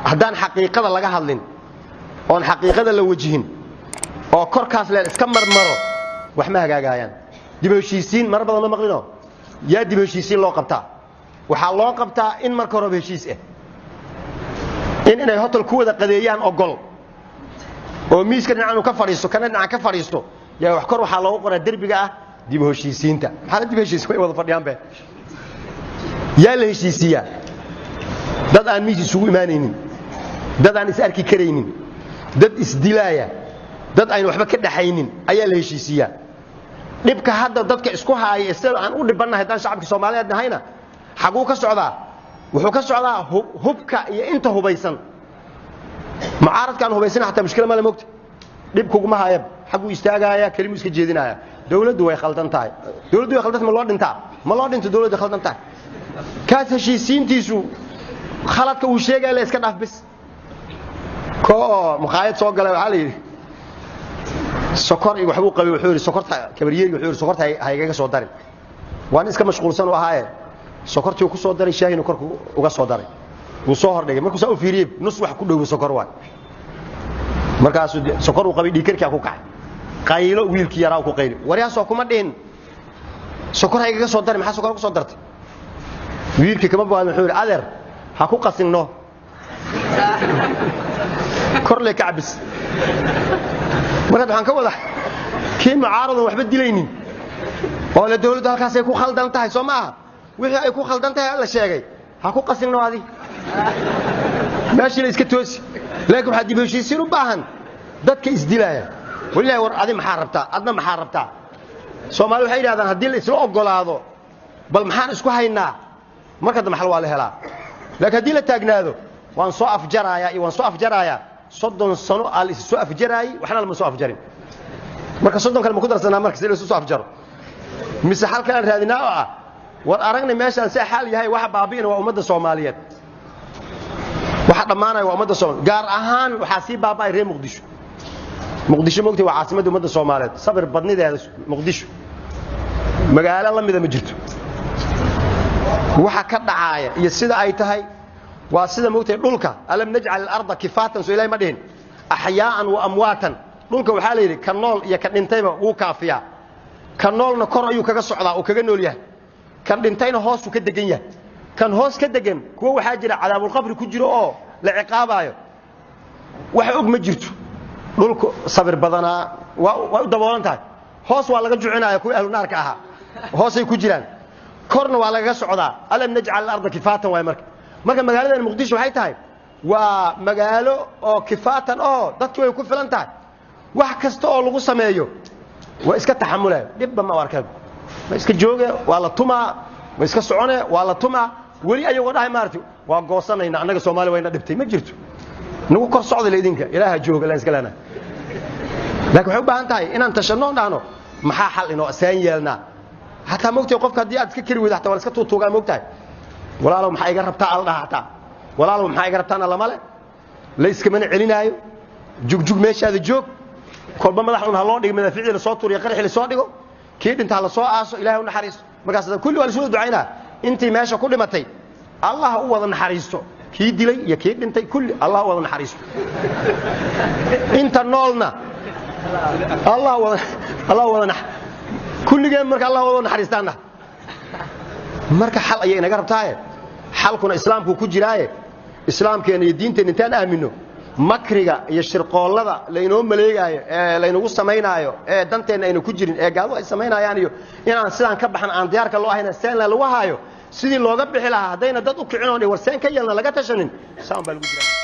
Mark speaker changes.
Speaker 1: haddaan xaqiiqada laga hadlin oon xaqiiqada la wajihin oo korkaas leel iska marmaro wax ma hagaagayaan dib u heshiisiin mar badan ma maqlino yaa dib u heshiisiin loo qabtaa waxa loo qabtaa in marka hore heshiis ah inay hotel ku wada qadeeyaan ogol oo miiska dhinacan ka fadhiisto kana dhinacan ka fadhiisto yaa wax kor waxa loogu qoraa darbiga ah dib u heshiisiinta maxaa dib u heshiis way wada fadhiyaan be yaa la heshiisiya dad aan miis isugu imaanaynin dad aan is arki kareynin dad isdilaaya dad aynu waxba ka dhaxaynin ayaa la heshiisiya dhibka hadda dadka isku haaya isla aan u dhibanahay dan shacabka Soomaaliyeed nahayna xaquu ka socdaa wuxuu ka socdaa hubka iyo inta hubaysan mucaaradkan hubaysan hatta mushkil ma la moogta dhibku kuma hayab xaquu istaagaya kalimu iska jeedinaya dawladdu way khaldan tahay dawladdu way khaldan ma loo dhintaa ma loo dhinto dawladdu khaldan tahay kaas heshiisiintiisu khaladka uu sheegay la iska dhaaf bis ko muqaayad soo galay waxa la yiri sokor iyo waxbuu qabay wuxuu yiri sokorta kabariyay wuxuu yiri sokorta haygaga soo darin waan iska mashquulsan oo ahaaye sokortii ku soo daray shaahina korku uga soo daray uu soo hordhigay markuu soo fiiriyay nus wax ku dhow sokor waa markaas sokor uu qabay dhiikarka ku kacay qaylo wiilkii yaraa ku qaylo wariyaasoo kuma dhin sokor haygaga soo darin maxaa sokor ku soo dartay wiilkii kama baa wuxuu yiri adeer ha ku qasinno korle kacbis marka waxaan ka wada kii mucaarado waxba dilaynin oo la dawladda halkaas ay ku khaldan tahay Soomaa wixii ay ku khaldan tahay la sheegay ha ku qasinno adi meeshii iska toosi laakiin waxa dib u heshiisiin u baahan dadka isdilaaya wallahi war adi maxaa rabtaa adna maxaa rabtaa Soomaali waxay yiraahdaan hadii la isla ogolaado bal maxaan isku haynaa marka dambe xal waa la helaa laakiin hadii la taagnaado waan soo afjaraaya 30 sano al soo afjaraay waxna la soo afjarin marka 30 kale ma ku darsanaa marka si la soo afjaro mise halka aan raadinaa war aragna meeshan si xal yahay waxa baabiina waa ummadda Soomaaliyeed waxa dhamaanay waa ummadda Soomaaliyeed gaar ahaan waxa si baabay reer Muqdisho moogtay waa caasimadda ummadda Soomaaliyeed sabir badnideeda Muqdisho magaalo la mid ma jirto waxa ka dhacaaya iyo sida ay tahay waa sida moogtay dhulka alam naj'al al-ardha kifatan soo ilaahay ma dhihin ahyaan wa amwatan dhulka waxa la yiri kan nool iyo kan dhintayba uu kaafiya kan noolna kor ayuu kaga socdaa oo kaga nool yahay kan dhintayna hoos uu ka degan yahay kan hoos ka degan kuwa waxa jira cadaabul qabri ku jiro oo la ciqaabayo waxa og ma jirto dhulku sabir badana waa u daboolan tahay hoos waa laga jucinaya kuwa ahlu naarka aha hoos ay ku jiraan korna waa laga socdaa alam naj'al al-ardha kifatan way marka magaalada Muqdisho waxay tahay waa magaalo oo kifatan oo dadku way ku filan tahay wax kasta oo lagu sameeyo waa iska taxamulay dibba ma warkay ma iska jooge waa la tuma ma iska socone waa la tuma wali ayagoo dhahay maartay waa goosanayna anaga Soomaali wayna dhibtay ma jirto nagu kor socdo leedinka ilaaha jooga la iska leena laakiin waxa u baahan tahay inaan tashano dhahno maxaa xal inoo saan yeelna hatta moogtay qofka hadii aad iska kari weydo hatta wala iska tuutuuga moogtay walaalow maxay iga rabtaa al dhahaata walaalow maxay iga rabtaan lama le la iska mana celinaayo jugjug meeshaada joog kolba madaxuna loo dhigay madafiicii la soo tuuriyo qarxi la soo dhigo kii dhinta la soo aaso ilaahay u naxariisto markaas kulli wala soo ducaynaa intii meesha ku dhimatay Allah u wada naxariisto kii dilay iyo kii dhintay kulli Allah u wada naxariisto inta noolna Allah wada kulligeen marka Allah wada naxariistaana marka xal ayay inaga rabtaa xalkuna islaamku ku jiraaye islaamkeena iyo diinteena intaan aamino makriga iyo shirqoolada la inoo maleegayo ee la inagu sameeynayo ee danteena aynu ku jirin ee gaado ay sameynayaan iyo inaan sidaan ka baxan aan diyaarka loo ahayna seen la lagu hayo sidii looga bixi lahaa hadayna dad u kicin oo warseen ka yeelna laga tashanin saan baa lagu jiraa